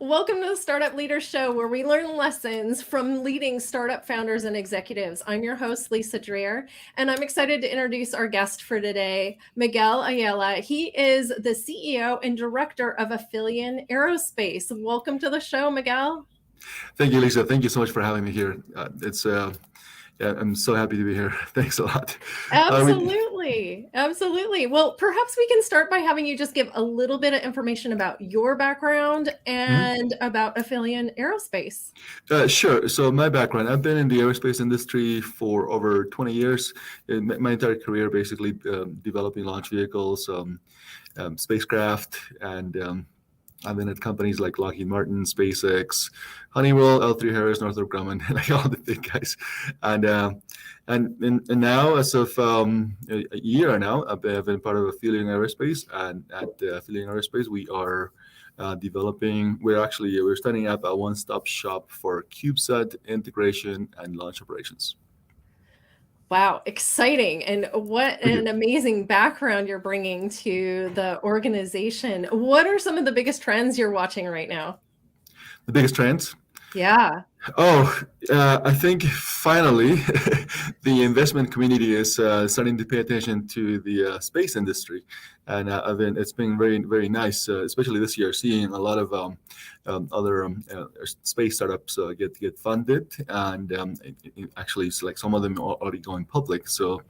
Welcome to the Startup Leaders Show, where we learn lessons from leading startup founders and executives. I'm your host, Lisa Dreher, and I'm excited to introduce our guest for today, Miguel Ayala. He is the CEO and director of Aphelion Aerospace. Welcome to the show, Miguel. Thank you, Lisa. Thank you so much for having me here. I'm so happy to be here. Thanks a lot. Absolutely. Absolutely. Well, perhaps we can start by having you just give a little bit of information about your background and about Aphelion Aerospace. Sure. So my background, I've been in the aerospace industry for over 20 years. In my entire career, basically developing launch vehicles, spacecraft, and I've been at companies like Lockheed Martin, SpaceX, Honeywell, L3 Harris, Northrop Grumman, like all the big guys. And now, as of a year now, I've been part of Aphelion Aerospace, and at Aphelion Aerospace, we are we're setting up a one-stop shop for CubeSat integration and launch operations. Wow, exciting. And what Thank an you. amazing background you're bringing to the organization. What are some of the biggest trends you're watching right now? The biggest trends? Yeah. I think finally the investment community is starting to pay attention to the space industry, and it's been very, very nice, especially this year, seeing a lot of other space startups get funded, and actually, it's like some of them are already going public. So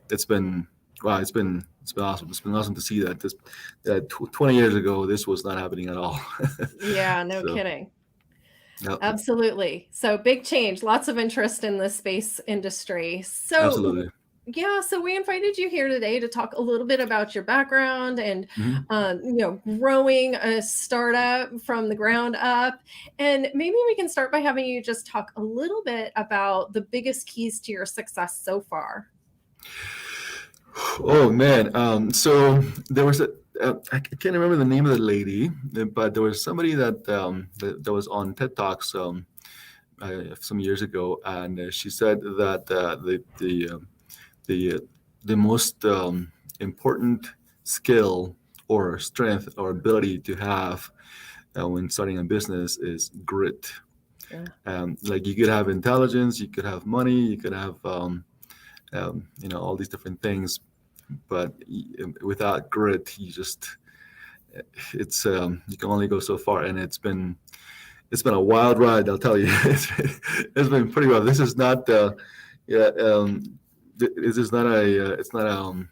it's been wow, it's been awesome. It's been awesome to see that. 20 years ago, this was not happening at all. Yeah, no So. kidding. Yeah, Absolutely. So big change, lots of interest in the space industry. So absolutely. yeah, so we invited you here today to talk a little bit about your background and Mhm. growing a startup from the ground up. And maybe we can start by having you just talk a little bit about the biggest keys to your success so far. Oh man, so there was I can't remember the name of the lady, but there was somebody that was on TED Talks some years ago, and she said that the the most important skill or strength or ability to have when starting a business is grit. Yeah. Like you could have intelligence, you could have money, you could have all these different things, but without grit, you can only go so far, and it's been a wild ride. I'll tell you, it's been pretty wild. This is not yeah. This is not an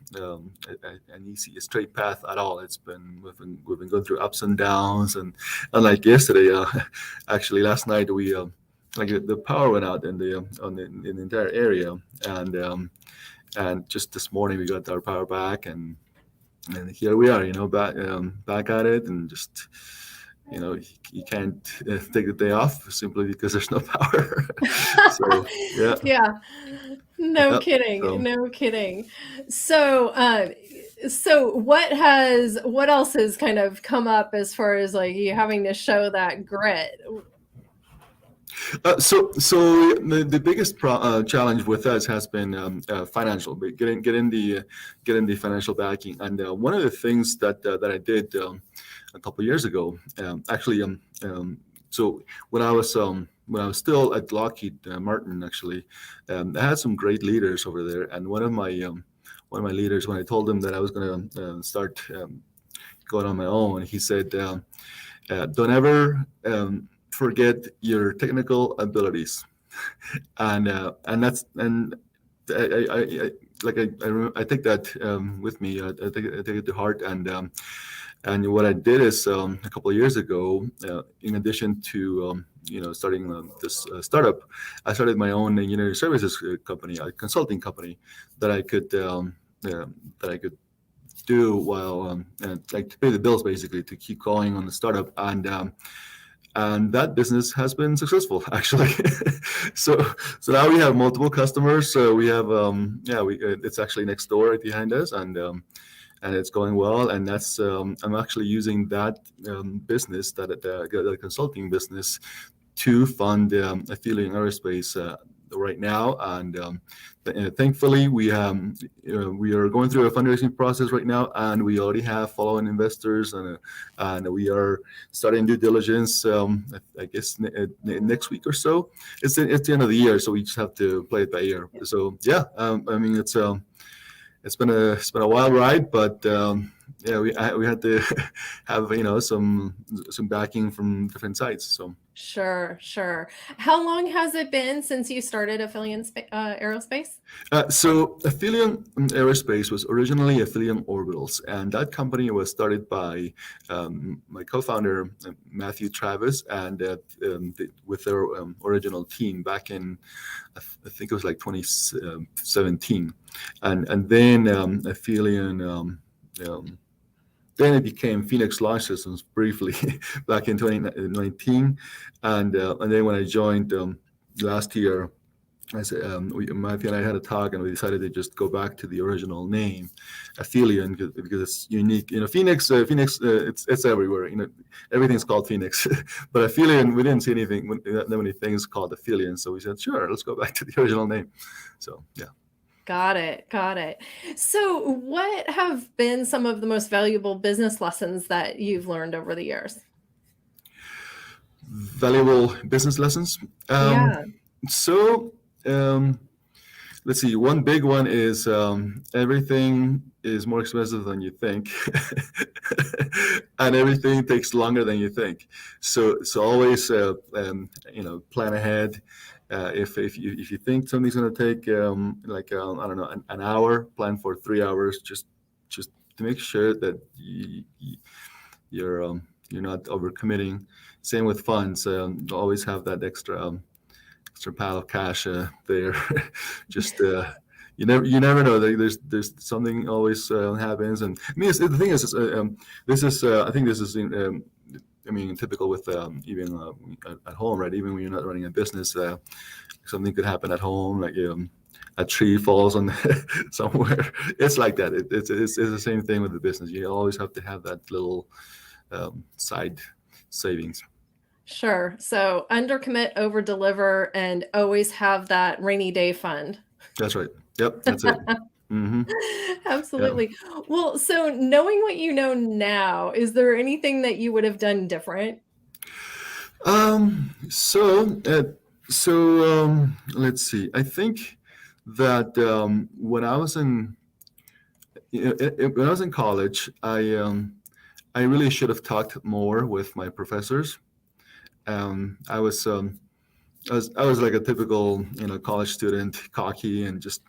easy straight path at all. We've been going through ups and downs, and like yesterday, actually last night we like the power went out in the entire area, and just this morning we got our power back, and here we are, back at it, and just you can't take the day off simply because there's no power. So yeah, Yeah. No yeah. kidding. So No kidding. So what else has kind of come up as far as like you having to show that grit? so the biggest challenge with us has been financial, but getting the financial backing. And one of the things that I did a couple of years ago, actually, so when I was still at Lockheed Martin, actually, I had some great leaders over there, and one of my leaders, when I told him that I was going to start going on my own, he said, "Don't ever forget your technical abilities," and that's and I take that with me. I take it to heart, and what I did is a couple of years ago, in addition to starting this startup, I started my own engineering services company, a consulting company that I could do while like to pay the bills, basically, to keep going on the startup, and that business has been successful, actually. So now we have multiple customers. So we have it's actually next door right behind us, and it's going well. And that's I'm actually using that business, that consulting business, to fund Aphelion Aerospace right now, and thankfully we are going through a fundraising process right now, and we already have following investors, and we are starting due diligence. I guess next week or so. It's the end of the year, so we just have to play it by ear. So yeah, I mean it's been a wild ride, but yeah, we had to have some backing from different sides. So Sure. How long has it been since you started Aphelion Aerospace? so Aphelion Aerospace was originally Aphelion Orbitals, and that company was started by my co-founder Matthew Travis, and with their original team back in I think it was like 2017, and then Aphelion. Then it became Phoenix Launch Systems briefly back in 2019, and then when I joined last year, I said Matthew and I had a talk, and we decided to just go back to the original name, Aphelion, because it's unique. Phoenix, it's everywhere. Everything's called Phoenix, but Aphelion, we didn't see anything that many things called Aphelion, so we said, sure, let's go back to the original name. So yeah. Got it. So, what have been some of the most valuable business lessons that you've learned over the years? Valuable business lessons. Yeah. So let's see. One big one is everything is more expensive than you think, and everything takes longer than you think. So always plan ahead. If you think something's going to take I don't know, an hour, plan for 3 hours. Just to make sure that you're not overcommitting. Same with funds. Always have that extra pile of cash there. Just you never know. There's something always happens, and I mean the thing is, this is I think this is typical with even at home, right? Even when you're not running a business, something could happen at home, like a tree falls on somewhere. It's like that. It's the same thing with the business. You always have to have that little side savings. Sure. So undercommit, over deliver, and always have that rainy day fund. That's right. Yep, that's it. Mm-hmm. Absolutely. Yeah. Well, so knowing what you know now, is there anything that you would have done different? Let's see. I think that when I was in college, I really should have talked more with my professors. I was like a typical college student, cocky, and just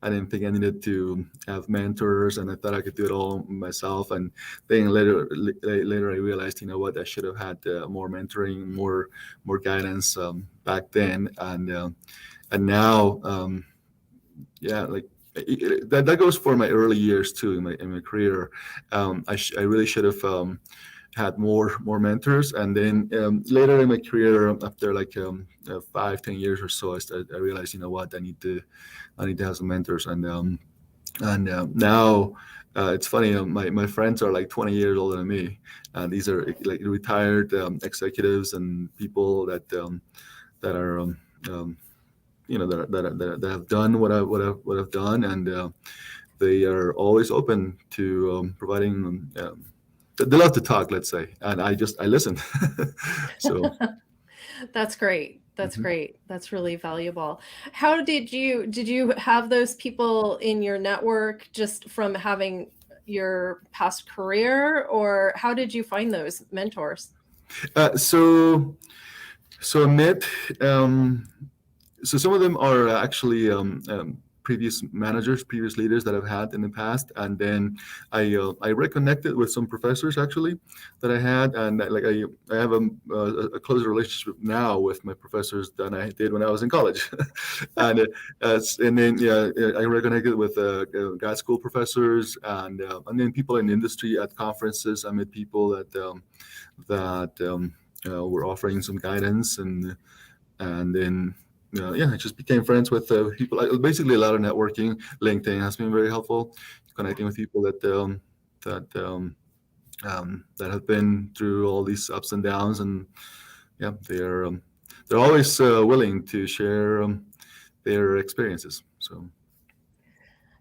I didn't think I needed to have mentors, and I thought I could do it all myself. And then later I realized, what, I should have had more mentoring, more guidance back then, and now, like that goes for my early years too in my career. I really should have had more mentors, and then later in my career, after like 5-10 years or so, I realized, what, I need to have some mentors, and now it's funny. My friends are like 20 years older than me, and these are like retired executives and people that are that have done what I've done, and they are always open to providing. They love to talk, let's say, and I listen. So That's great. That's mhm. great. That's really valuable. How did you have those people in your network just from having your past career, or how did you find those mentors? So I met. So some of them are actually previous managers, previous leaders that I've had in the past, and then I reconnected with some professors actually that I had, and like I have a closer relationship now with my professors than I did when I was in college, and then I reconnected with grad school professors, and then people in the industry at conferences. I met people that were offering some guidance, and then I just became friends with people. Basically, a lot of networking. LinkedIn has been very helpful, connecting with people that have been through all these ups and downs, and they're they're always willing to share their experiences. So.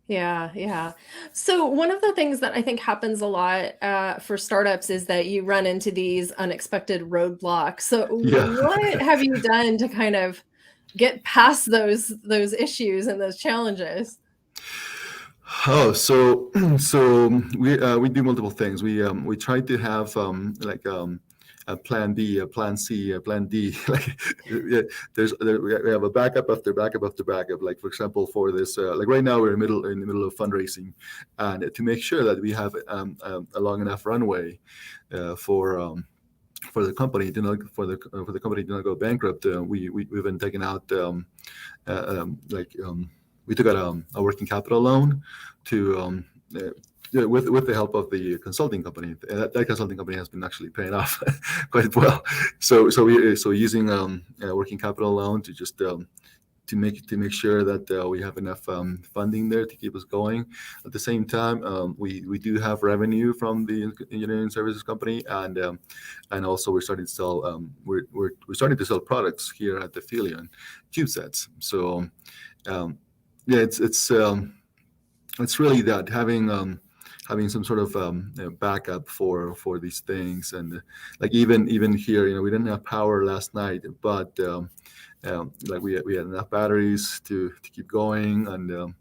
Yeah. So one of the things that I think happens a lot for startups is that you run into these unexpected roadblocks. So Yeah. what have you done to kind of get past those issues and those challenges? Oh, so we do multiple things. We try to have a plan B, a plan C, a plan D. Like yeah, we have a backup after backup after backup. Like for example, for this, like right now we're in the middle of fundraising, and to make sure that we have a long enough runway for the company to not for the company to not go bankrupt. We've been taking out we took out a working capital loan to with the help of the consulting company. That consulting company has been actually paying off quite well. So using a working capital loan to just to make sure that we have enough funding there to keep us going. At the same time, we do have revenue from the engineering services company, and also we're starting to sell we're starting to sell products here at the Aphelion CubeSets. So yeah, it's really that having some sort of backup for these things. And like even here, we didn't have power last night, but like we had enough batteries to keep going. And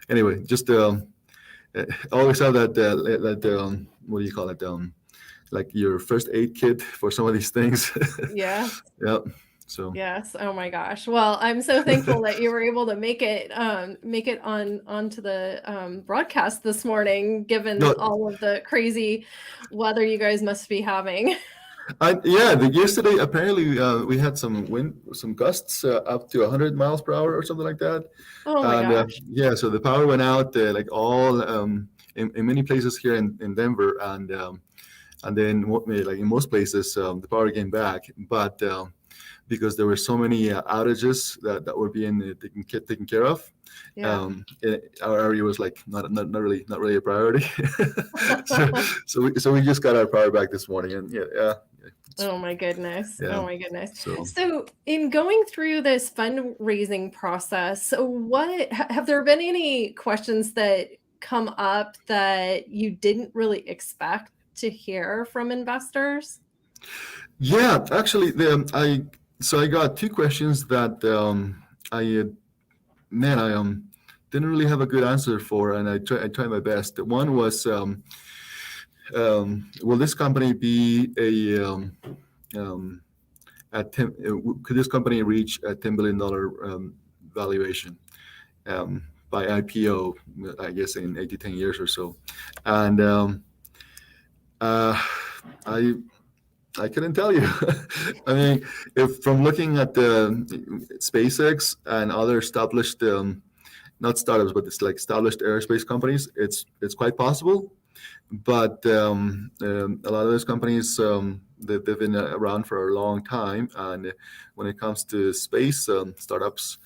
anyway, just always have that what do you call it, like your first aid kit for some of these things. Yeah. Yeah. So Yes. Oh my gosh. Well, I'm so thankful that you were able to make it onto the broadcast this morning, given no, all of the crazy weather you guys must be having. yesterday apparently we had some wind, some gusts up to 100 miles per hour or something like that. Oh my And gosh. yeah, so the power went out like all in many places here in Denver, and then like in most places the power came back, but because there were so many outages that were being taken care of. Yeah. Our area was like not really a priority. So we just got our power back this morning, and Oh my goodness. yeah. Oh my goodness. So So, in going through this fundraising process, what have there been any questions that come up that you didn't really expect to hear from investors? yeah, actually, I got two questions that I man I didn't really have a good answer for, and I tried my best. One was will this company be um, could this company reach a $10 billion valuation by IPO, I guess in 8 to 10 years or so? And I couldn't tell you. I mean, if from looking at the SpaceX and other established, not startups, but it's like established aerospace companies, it's quite possible. But a lot of those companies, they've been around for a long time, and when it comes to space startups,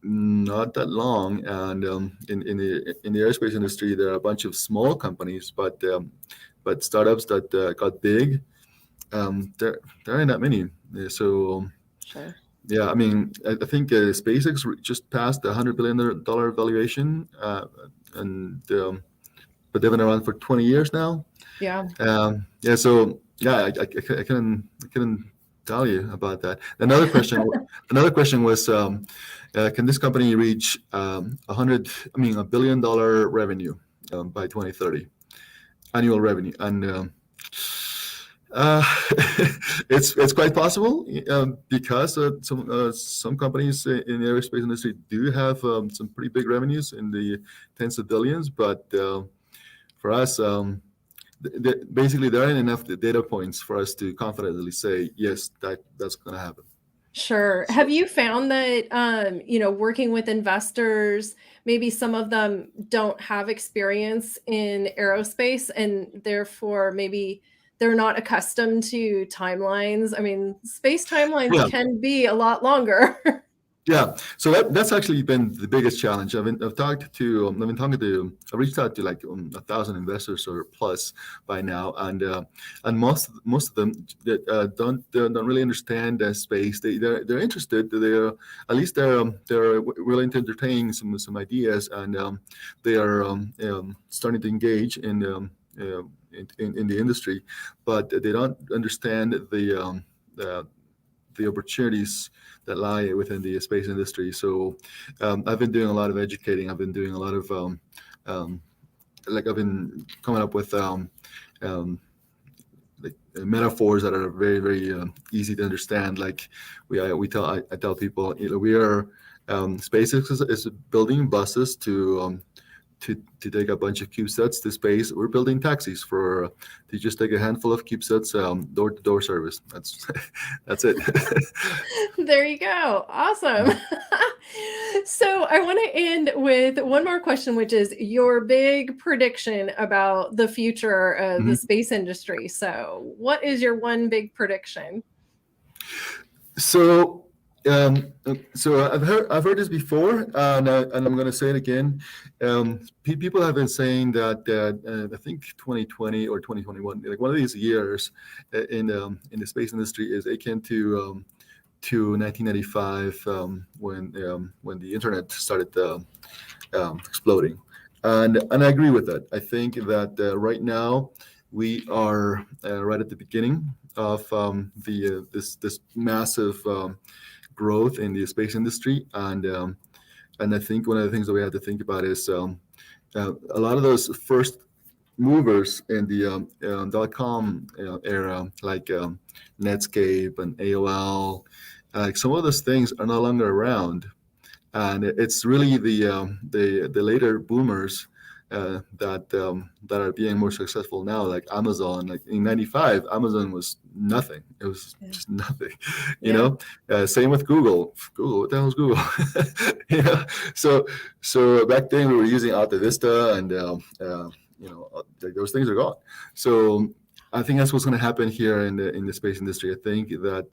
not that long. And in the aerospace industry, there are a bunch of small companies, but startups that got big, there aren't that many. So Sure. yeah, I mean, I think SpaceX just passed the $100 billion valuation, and but they've been around for 20 years now. Yeah. Yeah, so yeah, I couldn't tell you about that. Another question was, can this company reach $1 billion revenue by 2030, annual revenue? And uh, it's quite possible because some companies in the aerospace industry do have some pretty big revenues in the tens of billions, but for us, basically there aren't enough data points for us to confidently say yes, that's going to happen. Sure. So, Have you found that, working with investors, maybe some of them don't have experience in aerospace and therefore maybe they're not accustomed to timelines? I mean, space timelines yeah, can be a lot longer. Yeah, so that's actually been the biggest challenge. I've reached out to like 1,000 investors or plus by now, and most of them don't really understand the space. They're interested. They're willing to entertain some ideas, and they are starting to engage in the industry, but they don't understand the opportunities that lie within the space industry. So I've been doing a lot of educating. I've been doing a lot of I've been coming up with like metaphors that are very very easy to understand. Like I tell people, we are SpaceX is building buses to take a bunch of CubeSats to space. We're building taxis to just take a handful of CubeSats, door-to-door service. That's it. There you go. Awesome. So I want to end with one more question, which is your big prediction about the future of the space industry. So what is your one big prediction? So I've heard this before, and I'm going to say it again. People have been saying that I think 2020 or 2021, like one of these years in the space industry, is akin to 1995 when the internet started exploding, and I agree with that. I think that right now we are right at the beginning of this massive growth in the space industry, and I think one of the things that we have to think about is a lot of those first movers in the .com era, like Netscape and AOL. Some of those things are no longer around, and it's really the later boomers that are being more successful now, like Amazon. Like in '95, Amazon was nothing. It was just nothing, you know. Same with Google. What the hell is Google? So back then we were using Alta Vista, and those things are gone. So I think that's what's going to happen here in the space industry. I think that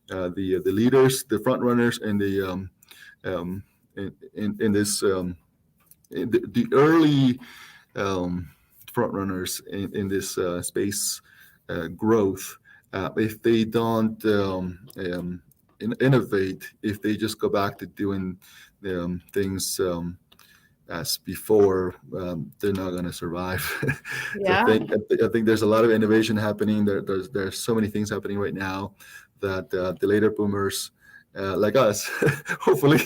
the leaders, the front runners, and in this the early front runners in this space growth, if they don't innovate, if they just go back to doing things as before, they're not going to survive. Yeah. I think there's a lot of innovation happening. There's so many things happening right now that the later boomers, like us, hopefully,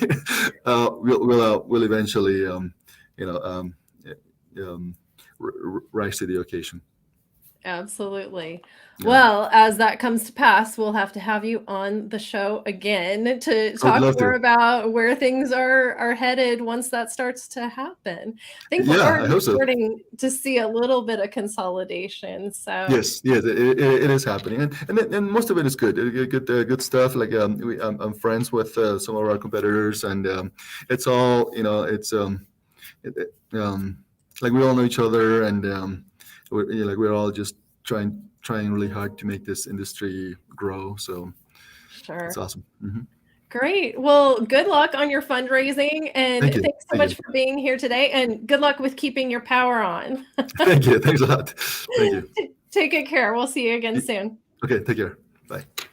will eventually, rise to the occasion. Absolutely. Yeah. Well, as that comes to pass, we'll have to have you on the show again to talk more about where things are headed once that starts to happen. I think we're already starting to see a little bit of consolidation. So yes, it is happening, and most of it is good. Good stuff. Like I'm friends with some of our competitors, and it's all like we all know each other, and we're all just trying really hard to make this industry grow. So sure, it's awesome. Great. Well, good luck on your fundraising, and thanks so much for being here today, and good luck with keeping your power on. Thank you. Thanks a lot. Thank you. Take good care. We'll see you again soon. Okay, take care.